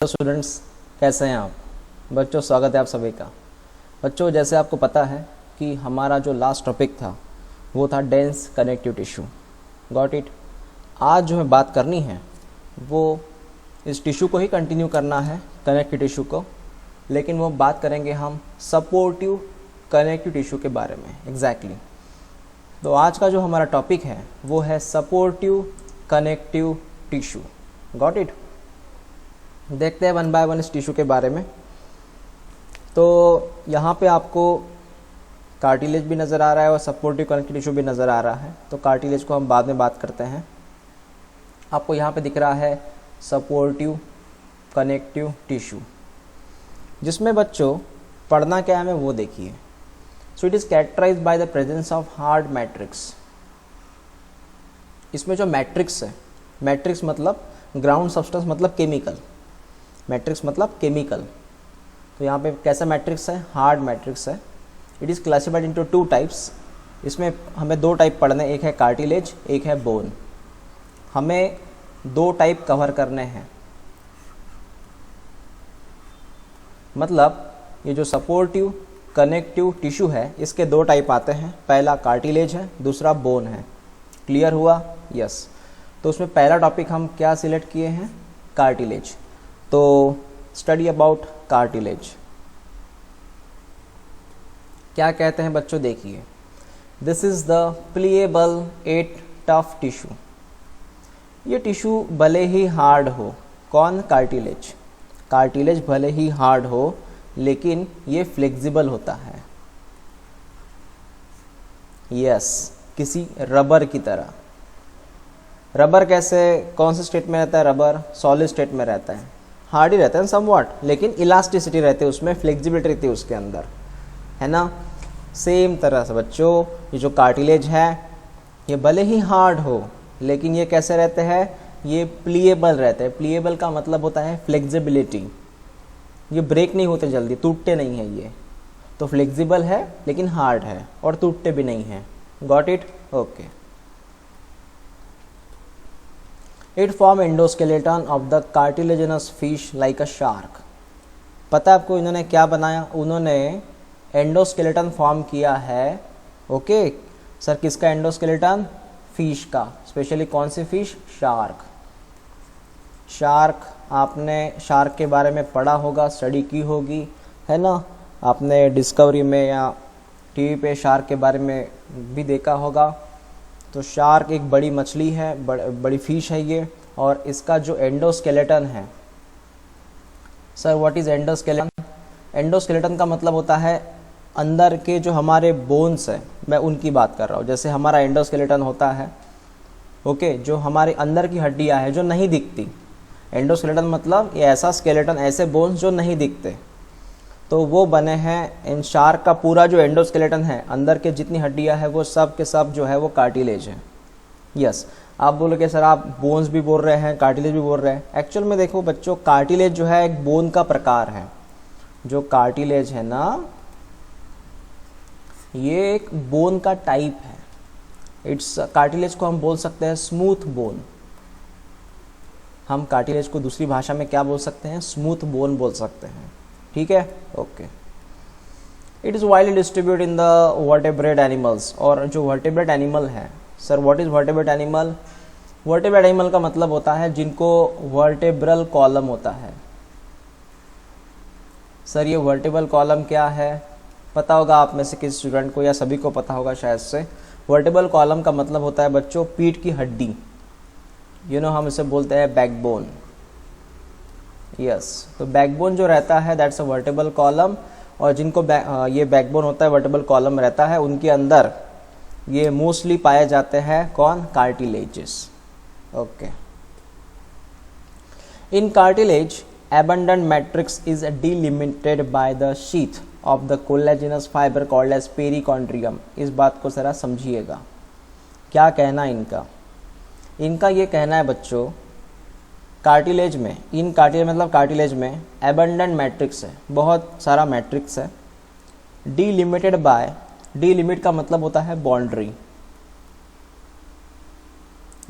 तो स्टूडेंट्स, कैसे हैं आप बच्चों? स्वागत है आप सभी का। बच्चों, जैसे आपको पता है कि हमारा जो लास्ट टॉपिक था वो था dense connective tissue. Got it. आज जो हमें बात करनी है वो इस टिश्यू को ही कंटिन्यू करना है, कनेक्टिव टिश्यू को, लेकिन वो बात करेंगे हम सपोर्टिव कनेक्टिव टिश्यू के बारे में। एग्जैक्टली तो आज का जो हमारा टॉपिक है वो है supportive connective tissue. Got it. देखते हैं वन बाय वन इस टिश्यू के बारे में। तो यहाँ पे आपको कार्टिलेज भी नज़र आ रहा है और सपोर्टिव कनेक्टिव टिश्यू भी नज़र आ रहा है। तो कार्टिलेज को हम बाद में बात करते हैं। आपको यहाँ पे दिख रहा है सपोर्टिव कनेक्टिव टिश्यू, जिसमें बच्चों पढ़ना क्या है हमें वो देखिए। So it is characterised by the presence of hard matrix. इसमें जो मैट्रिक्स है, मैट्रिक्स मतलब ग्राउंड सब्सटेंस मतलब केमिकल, मैट्रिक्स मतलब केमिकल। तो यहाँ पे कैसा मैट्रिक्स है? हार्ड मैट्रिक्स है। It is classified into two types. इसमें हमें दो टाइप पढ़ने, एक है कार्टिलेज, एक है बोन। हमें दो टाइप कवर करने हैं। मतलब ये जो सपोर्टिव कनेक्टिव टिश्यू है इसके दो टाइप आते हैं। पहला कार्टिलेज है, दूसरा बोन है। क्लियर हुआ? यस। तो उसमें पहला टॉपिक हम क्या सिलेक्ट किए हैं? कार्टिलेज। तो स्टडी अबाउट कार्टिलेज। क्या कहते हैं बच्चों? देखिए, this is the pliable at tough tissue. ये टिश्यू भले ही हार्ड हो, कौन? कार्टिलेज। कार्टिलेज भले ही हार्ड हो लेकिन ये फ्लेक्सिबल होता है। यस, किसी रबर की तरह। रबर कैसे, कौन से स्टेट में रहता है? रबर सॉलिड स्टेट में रहता है, हार्ड ही रहता है समवॉट, लेकिन इलास्टिसिटी रहती है उसमें, फ्लेक्सिबिलिटी रहती है उसके अंदर, है ना। सेम तरह से बच्चों ये जो कार्टिलेज है ये भले ही हार्ड हो लेकिन ये कैसे रहते हैं? ये प्लीएबल रहते हैं। प्लीएबल का मतलब होता है फ्लेक्सिबिलिटी। ये ब्रेक नहीं होते जल्दी, टूटते नहीं हैं ये। तो फ्लेक्सिबल है लेकिन हार्ड है और टूटते भी नहीं हैं। Got it? Okay. It form endoskeleton of the cartilaginous fish like a shark. पता है आपको इन्होंने क्या बनाया? उन्होंने एंडोस्केलेटन फॉर्म किया है। ओके सर, किसका एंडोस्केलेटन? फिश का। स्पेशली कौन सी फिश? शार्क। शार्क, आपने शार्क के बारे में पढ़ा होगा, स्टडी की होगी, है ना। आपने डिस्कवरी में या टीवी पे शार्क के बारे में भी देखा होगा। तो शार्क एक बड़ी मछली है, बड़ी फिश है ये। और इसका जो एंडोस्केलेटन है, sir what is endoskeleton? Endoskeleton का मतलब होता है अंदर के जो हमारे बोन्स हैं, मैं उनकी बात कर रहा हूँ। जैसे हमारा एंडोस्केलेटन होता है, ओके, जो हमारे अंदर की हड्डियाँ हैं जो नहीं दिखती। एंडोस्केलेटन मतलब ये ऐसा स्केलेटन, ऐसे बोन्स जो नहीं दिखते, तो वो बने हैं। इन शार्क का पूरा जो एंडोस्केलेटन है, अंदर के जितनी हड्डियां हैं वो सब के सब जो है वो कार्टिलेज है। यस। आप बोलोगे सर आप बोन्स भी बोल रहे हैं, कार्टिलेज भी बोल रहे हैं। एक्चुअल में देखो बच्चों, कार्टिलेज जो है एक बोन का प्रकार है। जो कार्टिलेज है ना, ये एक बोन का टाइप है। इट्स कार्टिलेज को हम बोल सकते हैं स्मूथ बोन। हम कार्टिलेज को दूसरी भाषा में क्या बोल सकते हैं? स्मूथ बोन बोल सकते हैं। ठीक है, okay. It is widely distribute in the vertebrate animals. और जो वर्टेब्रेट एनिमल है, sir what is vertebrate animal? Vertebrate animal का मतलब होता है जिनको वर्टेब्रल कॉलम होता है। सर ये वर्टेब्रल कॉलम क्या है? पता होगा आप में से किसी स्टूडेंट को या सभी को पता होगा शायद से। वर्टेब्रल कॉलम का मतलब होता है बच्चों पीठ की हड्डी। हम इसे बोलते हैं बैकबोन। यस, तो बैकबोन जो रहता है दैट्स अ वर्टेब्रल कॉलम। और जिनको ये बैकबोन होता है, वर्टेब्रल कॉलम रहता है, उनके अंदर ये मोस्टली पाए जाते हैं कौन? Cartilages. Okay. In cartilage abundant matrix is delimited by the sheath of the collagenous fiber called as perichondrium। इस बात को जरा समझिएगा, क्या कहना है इनका? इनका ये कहना है बच्चों, कार्टिलेज में, इन कार्टिलेज मतलब कार्टिलेज में एबंडेंट मैट्रिक्स है, बहुत सारा मैट्रिक्स है। डीलिमिटेड बाय, डीलिमिट का मतलब होता है बाउंड्री।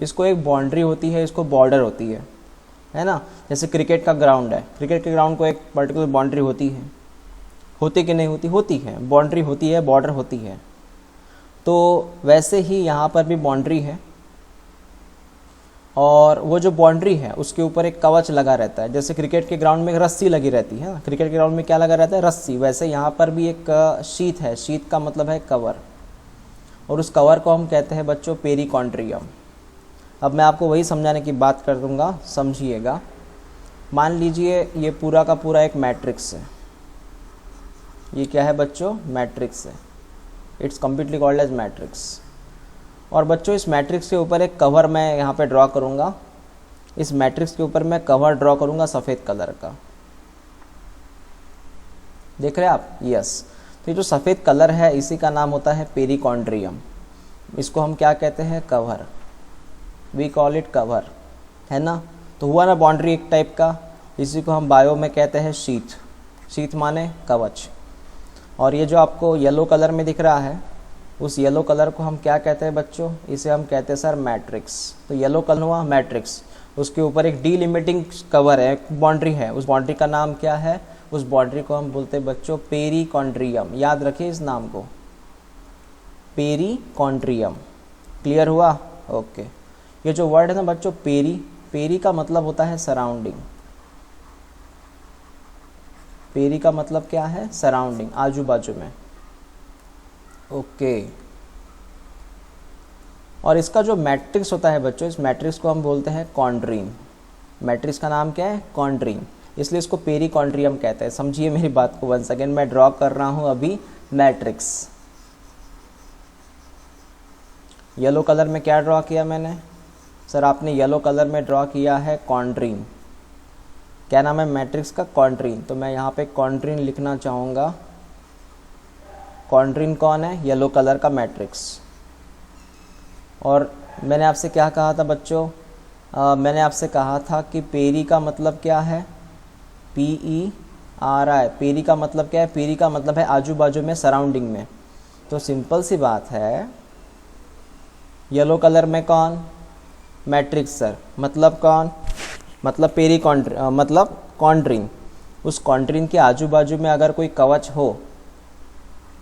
इसको एक बाउंड्री होती है, इसको बॉर्डर होती है है ना। जैसे क्रिकेट का ग्राउंड है, क्रिकेट के ग्राउंड को एक पर्टिकुलर बाउंड्री होती है, होती कि नहीं होती, होती है, बाउंड्री होती है, बॉर्डर होती है। तो वैसे ही यहाँ पर भी बाउंड्री है, और वो जो बाउंड्री है उसके ऊपर एक कवच लगा रहता है। जैसे क्रिकेट के ग्राउंड में एक रस्सी लगी रहती है ना, क्रिकेट के ग्राउंड में क्या लगा रहता है, रस्सी। वैसे यहाँ पर भी एक शीट है, शीट का मतलब है कवर, और उस कवर को हम कहते हैं बच्चों पेरिकॉन्ड्रियम। अब मैं आपको वही समझाने की बात कर दूंगा, समझिएगा। मान लीजिए ये पूरा का पूरा एक मैट्रिक्स है, ये क्या है बच्चों, मैट्रिक्स है, it's completely called as matrix. और बच्चों इस मैट्रिक्स के ऊपर एक कवर मैं यहाँ पे ड्रॉ करूँगा, इस मैट्रिक्स के ऊपर मैं कवर ड्रॉ करूँगा सफ़ेद कलर का, देख रहे हैं आप, यस। तो ये जो सफ़ेद कलर है इसी का नाम होता है पेरिकॉन्ड्रियम। इसको हम क्या कहते हैं, cover, we call it cover, है ना। तो हुआ ना बाउंड्री एक टाइप का, इसी को हम बायो में कहते हैं शीथ, शीथ माने कवच। और ये जो आपको येलो कलर में दिख रहा है, उस येलो कलर को हम क्या कहते हैं बच्चों, इसे हम कहते हैं सर मैट्रिक्स। तो येलो कलर हुआ मैट्रिक्स, उसके ऊपर एक डीलिमिटिंग कवर है, एक बाउंड्री है, उस बाउंड्री का नाम क्या है, उस बाउंड्री को हम बोलते हैं बच्चों पेरिकॉन्ड्रियम। याद रखिए इस नाम को, पेरिकॉन्ड्रियम। क्लियर हुआ, ओके। ये जो वर्ड है ना बच्चों पेरी, पेरी का मतलब होता है सराउंडिंग, पेरी का मतलब क्या है, सराउंडिंग, आजू बाजू में, ओके। और इसका जो मैट्रिक्स होता है बच्चों, इस मैट्रिक्स को हम बोलते हैं कॉन्ड्रीन। मैट्रिक्स का नाम क्या है, कॉन्ड्रीन, इसलिए इसको पेरिकॉन्ड्रियम कहते हैं। समझिए मेरी बात को वंस अगेन, मैं ड्रॉ कर रहा हूं अभी मैट्रिक्स। येलो कलर में क्या ड्रॉ किया मैंने, सर आपने येलो कलर में ड्रॉ किया है कॉन्ड्रीन। क्या नाम है मैट्रिक्स का, कॉन्ड्रीन। तो मैं यहाँ पे कॉन्ड्रीन लिखना चाहूँगा। कॉन्ड्रीन कौन है, येलो कलर का मैट्रिक्स। और मैंने आपसे क्या कहा था बच्चों, मैंने आपसे कहा था कि पेरी का मतलब क्या है, PERI, पेरी का मतलब क्या है, पेरी का मतलब है आजू बाजू में, सराउंडिंग में। तो सिंपल सी बात है, येलो कलर में कौन, मैट्रिक्स सर, मतलब कौन, मतलब मतलब कॉन्ड्रीन। उस कॉन्ड्रीन के आजू बाजू में अगर कोई कवच हो,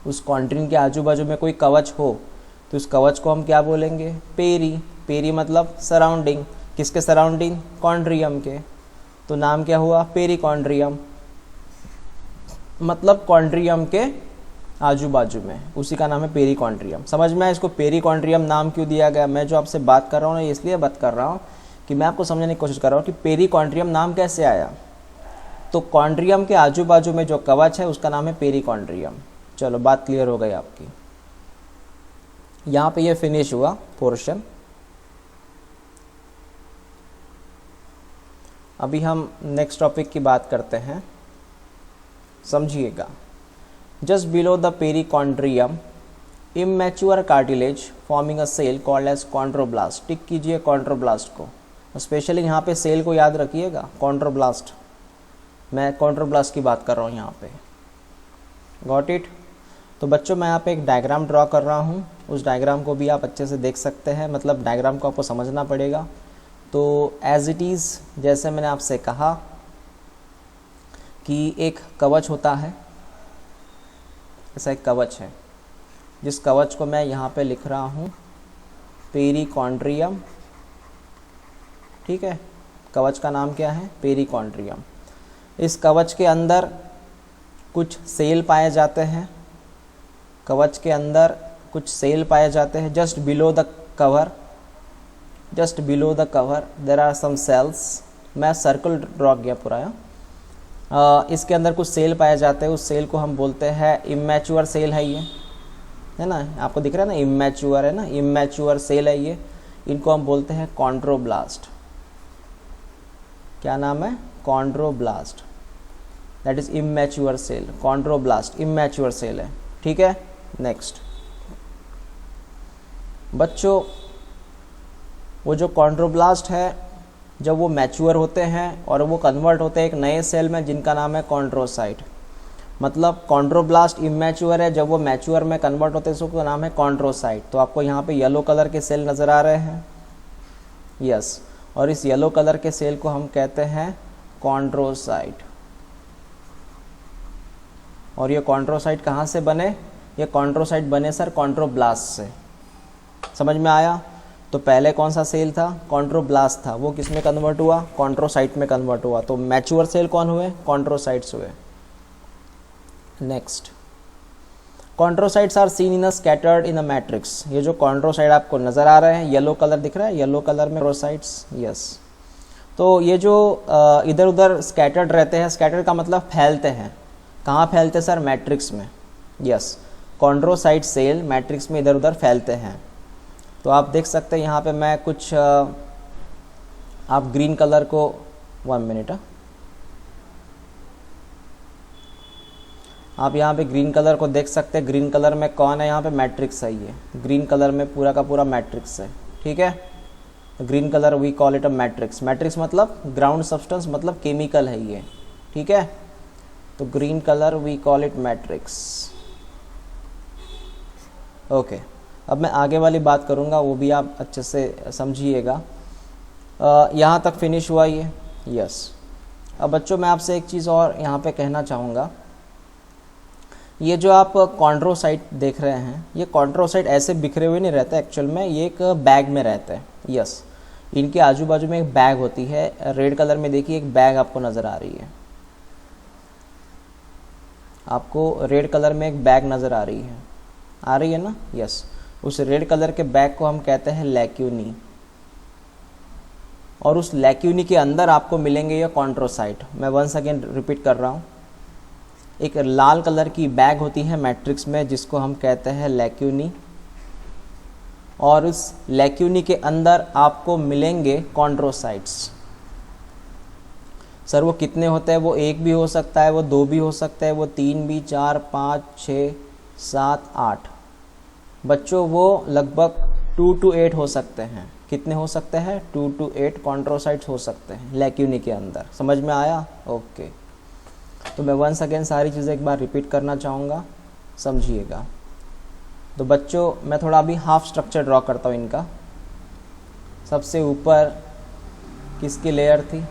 उस कॉन्ड्रीन के आजू बाजू में कोई कवच हो, तो उस कवच को हम क्या बोलेंगे, पेरी। पेरी मतलब सराउंडिंग, किसके सराउंडिंग, कॉन्ड्रियम के। तो नाम क्या हुआ, पेरिकॉन्ड्रियम, मतलब कॉन्ड्रियम के आजू बाजू में, उसी का नाम है पेरिकॉन्ड्रियम। समझ में आया इसको पेरिकॉन्ड्रियम नाम क्यों दिया गया। मैं जो आपसे बात कर रहा हूँ ना, इसलिए बात कर रहा हूँ कि मैं आपको समझने की कोशिश कर रहा हूँ कि पेरिकॉन्ड्रियम नाम कैसे आया। तो कॉन्ड्रियम के आजू बाजू में जो कवच है उसका नाम है पेरिकॉन्ड्रियम। चलो बात क्लियर हो गई आपकी। यहाँ पे ये फिनिश हुआ पोर्शन। अभी हम नेक्स्ट टॉपिक की बात करते हैं, समझिएगा। Just below the perichondrium immature cartilage forming a cell called as chondroblast. Tick कीजिए कॉन्ड्रोब्लास्ट को, स्पेशली यहाँ पे सेल को याद रखिएगा, कॉन्ड्रोब्लास्ट। मैं कॉन्ड्रोब्लास्ट की बात कर रहा हूँ यहाँ पे, गॉट इट। तो बच्चों मैं यहाँ पे एक डायग्राम ड्रॉ कर रहा हूँ, उस डायग्राम को भी आप अच्छे से देख सकते हैं, मतलब डायग्राम को आपको समझना पड़ेगा। तो एज इट इज़, जैसे मैंने आपसे कहा कि एक कवच होता है, ऐसा एक कवच है, जिस कवच को मैं यहाँ पे लिख रहा हूँ पेरिकॉन्ड्रियम, ठीक है। कवच का नाम क्या है, पेरिकॉन्ड्रियम। इस कवच के अंदर कुछ सेल पाए जाते हैं, कवच के अंदर कुछ सेल पाए जाते हैं। Just below the cover, just below the cover there are some cells. मैं सर्कल ड्रॉ किया पूरा। इसके अंदर कुछ सेल पाए जाते हैं, उस सेल को हम बोलते हैं इमैच्योर सेल है ये, है ना, आपको दिख रहा है ना, इमैच्योर है ना, इमैच्योर सेल है ये। इनको हम बोलते हैं कॉन्ड्रोब्लास्ट। क्या नाम है, chondroblast, that is immature cell. Chondroblast immature cell है, ठीक है। नेक्स्ट बच्चों, वो जो कॉन्ड्रोब्लास्ट है, जब वो मैच्योर होते हैं और वो कन्वर्ट होते हैं एक नए सेल में जिनका नाम है कॉन्ड्रोसाइट। मतलब कॉन्ड्रोब्लास्ट इमैच्योर है, जब वो मैच्योर में कन्वर्ट होते हैं उसका नाम है कॉन्ड्रोसाइट। तो आपको यहाँ पे येलो कलर के सेल नज़र आ रहे हैं, यस। और इस येलो कलर के सेल को हम कहते हैं कॉन्ड्रोसाइट। और ये कॉन्ड्रोसाइट कहाँ से बने? ये कॉन्ड्रोसाइट बने सर कॉन्ड्रोब्लास्ट से। समझ में आया? तो पहले कौन सा सेल था? कॉन्ड्रोब्लास्ट था, वो किस में कन्वर्ट हुआ? कॉन्ड्रोसाइट में कन्वर्ट हुआ। तो मैच्योर सेल कौन हुए? कॉन्ड्रोसाइट्स हुए। Next, chondrocytes are seen in a scattered in a matrix. ये जो कॉन्ड्रोसाइट आपको नजर आ रहे हैं, येलो कलर दिख रहा है, येलो कलर में कॉन्ड्रोसाइट्स, यस। तो ये जो इधर उधर स्कैटर्ड रहते हैं, स्कैटर्ड का मतलब फैलते हैं। कहाँ फैलते हैं सर? मैट्रिक्स में, यस। कॉन्ड्रोसाइट सेल मैट्रिक्स में इधर उधर फैलते हैं। तो आप देख सकते हैं यहाँ पे मैं कुछ आप ग्रीन कलर को 1 मिनट, आप यहाँ पे ग्रीन कलर को देख सकते हैं। ग्रीन कलर में कौन है? यहाँ पे मैट्रिक्स है। ये ग्रीन कलर में पूरा का पूरा मैट्रिक्स है, ठीक है। Green colour we call it a matrix. Matrix मतलब ग्राउंड सब्सटेंस, मतलब केमिकल है ये, ठीक है। तो green colour we call it matrix, okay. अब मैं आगे वाली बात करूँगा, वो भी आप अच्छे से समझिएगा। यहाँ तक फिनिश हुआ ये, यस। अब बच्चों मैं आपसे एक चीज़ और यहाँ पे कहना चाहूँगा। ये जो आप कॉन्ड्रोसाइट देख रहे हैं, ये कॉन्ड्रोसाइट ऐसे बिखरे हुए नहीं रहते एक्चुअल में, ये एक बैग में रहते हैं, यस। इनके आजू बाजू में एक बैग होती है। रेड कलर में देखिए एक बैग आपको नज़र आ रही है, आपको रेड कलर में एक बैग नज़र आ रही है ना, यस। उस रेड कलर के बैग को हम कहते हैं लैक्यूनी। और उस लैक्यूनी के अंदर आपको मिलेंगे ये कॉन्ड्रोसाइट। मैं वंस अगेन रिपीट कर रहा हूँ। एक लाल कलर की बैग होती है मैट्रिक्स में, जिसको हम कहते हैं लैक्यूनी। और उस लैक्यूनी के अंदर आपको मिलेंगे कॉन्ड्रोसाइट्स। सर वो कितने होते हैं? वो 1 भी हो सकता है, वो 2 भी हो सकता है, वो 3 भी, 4, 5, 6, 7, 8। बच्चों वो लगभग 2 to 8 हो सकते हैं। कितने हो सकते हैं? 2 to 8 कॉन्ड्रोसाइट्स हो सकते हैं लैक्यूनी के अंदर। समझ में आया? ओके। तो मैं वंस अगेन सारी चीज़ें एक बार रिपीट करना चाहूँगा, समझिएगा। तो बच्चों मैं थोड़ा अभी हाफ स्ट्रक्चर ड्रॉ करता हूँ इनका। सबसे ऊपर किसकी लेयर थी?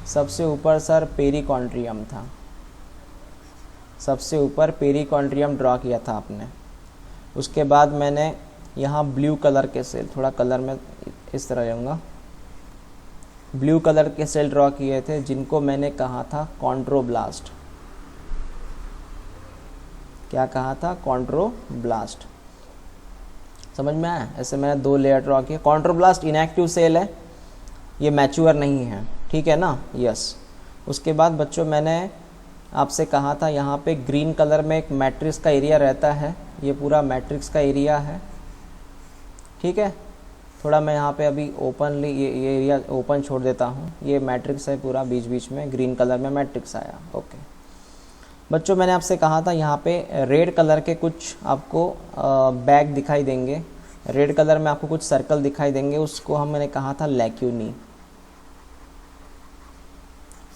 सबसे ऊपर सर पेरिकॉन्ड्रियम था। सबसे ऊपर पेरिकॉन्ड्रियम ड्रॉ किया था आपने। उसके बाद मैंने यहाँ ब्लू कलर के सेल, थोड़ा कलर में इस तरह लूँगा, ब्लू कलर के सेल ड्रॉ किए थे, जिनको मैंने कहा था कॉन्ड्रोब्लास्ट। क्या कहा था? कॉन्ड्रोब्लास्ट। समझ में आया? ऐसे मैंने 2 लेयर ड्रॉ किए। कॉन्ड्रोब्लास्ट इनएक्टिव सेल है, ये मैच्योर नहीं है, ठीक है ना, यस। उसके बाद बच्चों मैंने आपसे कहा था यहाँ पे ग्रीन कलर में एक मैट्रिक्स का एरिया रहता है। ये पूरा मैट्रिक्स का एरिया है, ठीक है। थोड़ा मैं यहाँ पे अभी ओपनली ये एरिया ओपन छोड़ देता हूँ। ये मैट्रिक्स है पूरा, बीच बीच में ग्रीन कलर में मैट्रिक्स आया, ओके। बच्चों मैंने आपसे कहा था यहाँ पे रेड कलर के कुछ आपको बैग दिखाई देंगे। रेड कलर में आपको कुछ सर्कल दिखाई देंगे, उसको मैंने कहा था लैक्यूनी,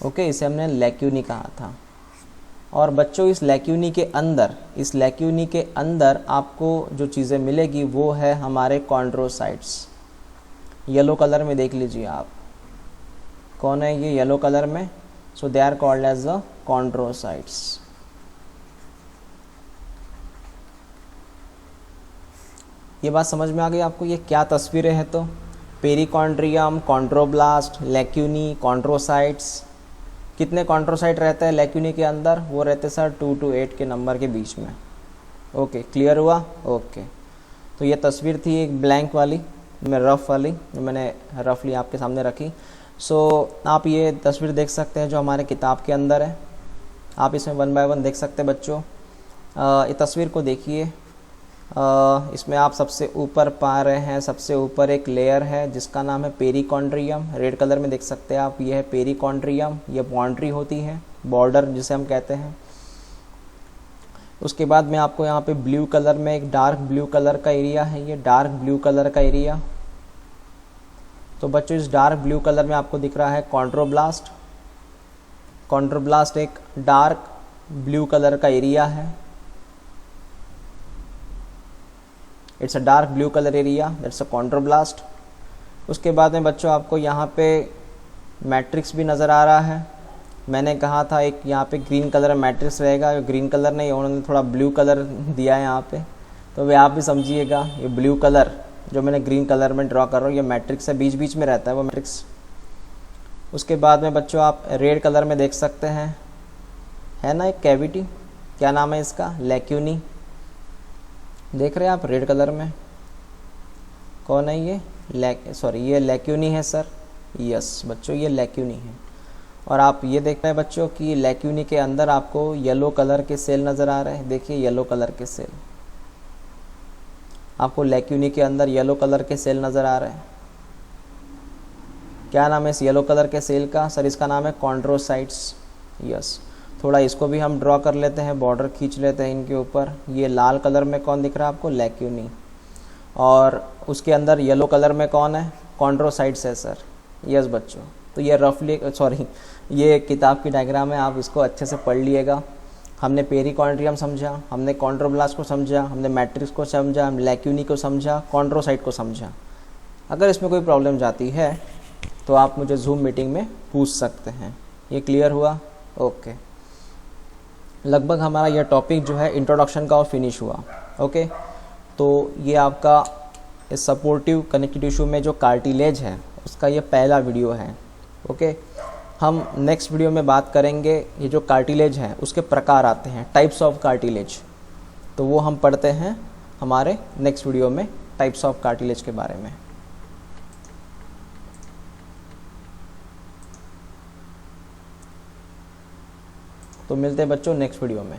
ओके। इसे हमने लैक्यूनी कहा था। और बच्चों इस लैक्यूनी के अंदर आपको जो चीज़ें मिलेगी वो है हमारे कॉन्ड्रोसाइट्स। येलो कलर में देख लीजिए आप, कौन है ये येलो कलर में? So they are called as the chondrocytes. ये बात समझ में आ गई आपको? ये क्या तस्वीरें हैं? तो पेरिकॉन्ड्रियम, कॉन्ड्रोब्लास्ट, लैक्यूनी, कॉन्ड्रोसाइट्स। कितने कॉन्ड्रोसाइट रहते हैं लैक्यूनी के अंदर? वो रहते सर 2 to 8 के नंबर के बीच में, ओके। क्लियर हुआ? ओके। तो ये तस्वीर थी एक ब्लैंक वाली, मैं रफ वाली, जो मैंने रफली आपके सामने रखी। सो आप ये तस्वीर देख सकते हैं जो हमारे किताब के अंदर है। आप इसमें 1 by 1 देख सकते हैं बच्चों। ये तस्वीर को देखिए। इसमें आप सबसे ऊपर पा रहे हैं, सबसे ऊपर एक लेयर है जिसका नाम है पेरिकॉन्ड्रियम। रेड कलर में देख सकते हैं आप, ये है पेरिकॉन्ड्रियम। ये बाउंड्री होती है, बॉर्डर जिसे हम कहते हैं। उसके बाद में आपको यहाँ पे ब्लू कलर में एक डार्क ब्लू कलर का एरिया है, ये डार्क ब्लू कलर का एरिया। तो बच्चों इस डार्क ब्लू कलर में आपको दिख रहा है कॉन्ड्रोब्लास्ट। कॉन्ड्रोब्लास्ट एक डार्क ब्लू कलर का एरिया है। It's a dark blue colour area, that's a chondroblast. उसके बाद में बच्चों आपको यहाँ पे मैट्रिक्स भी नज़र आ रहा है। मैंने कहा था एक यहाँ पे ग्रीन कलर मैट्रिक्स रहेगा, ग्रीन कलर नहीं, उन्होंने थोड़ा ब्लू कलर दिया है यहाँ पे, तो वे आप भी समझिएगा ये ब्लू कलर जो मैंने ग्रीन कलर में ड्रॉ कर रहा हूँ ये मैट्रिक्स है, बीच बीच में रहता है वो मैट्रिक्स। उसके बाद में बच्चों आप रेड कलर में देख सकते हैं, है ना एक कैविटी, क्या नाम है इसका, लैक्यूनी, देख रहे हैं आप रेड कलर में, कौन है ये, ये लैक्यूनी है सर, यस बच्चों ये लैक्यूनी है। और आप ये देख रहे हैं बच्चों कि लैक्यूनी के अंदर आपको येलो कलर के सेल नज़र आ रहे हैं, देखिए येलो कलर के सेल, आपको लैक्यूनी के अंदर येलो कलर के सेल नज़र आ रहे हैं। क्या नाम है इस येलो कलर के सेल का, सर इसका नाम है कॉन्ड्रोसाइट्स, यस। थोड़ा इसको भी हम ड्रॉ कर लेते हैं, बॉर्डर खींच लेते हैं इनके ऊपर। ये लाल कलर में कौन दिख रहा है आपको, लैक्यूनी, और उसके अंदर येलो कलर में कौन है, कॉन्ड्रोसाइट्स है सर, यस बच्चों। तो ये रफली ये किताब की डायग्राम है, आप इसको अच्छे से पढ़ लिएगा। हमने पेरिकॉन्ड्रियम समझा, हमने कॉन्ड्रोब्लास्ट को समझा, हमने मैट्रिक्स को समझा, हम लैक्यूनी को समझा, कॉन्ड्रोसाइट को समझा। अगर इसमें कोई प्रॉब्लम जाती है तो आप मुझे जूम मीटिंग में पूछ सकते हैं। ये क्लियर हुआ, ओके। लगभग हमारा यह टॉपिक जो है इंट्रोडक्शन का और फिनिश हुआ, ओके। तो ये आपका इस सपोर्टिव कनेक्टिव टिश्यू में जो कार्टिलेज है उसका ये पहला वीडियो है, ओके। हम नेक्स्ट वीडियो में बात करेंगे ये जो कार्टिलेज है उसके प्रकार आते हैं, टाइप्स ऑफ कार्टिलेज, तो वो हम पढ़ते हैं हमारे नेक्स्ट वीडियो में, टाइप्स ऑफ कार्टिलेज के बारे में। तो मिलते हैं बच्चों नेक्स्ट वीडियो में।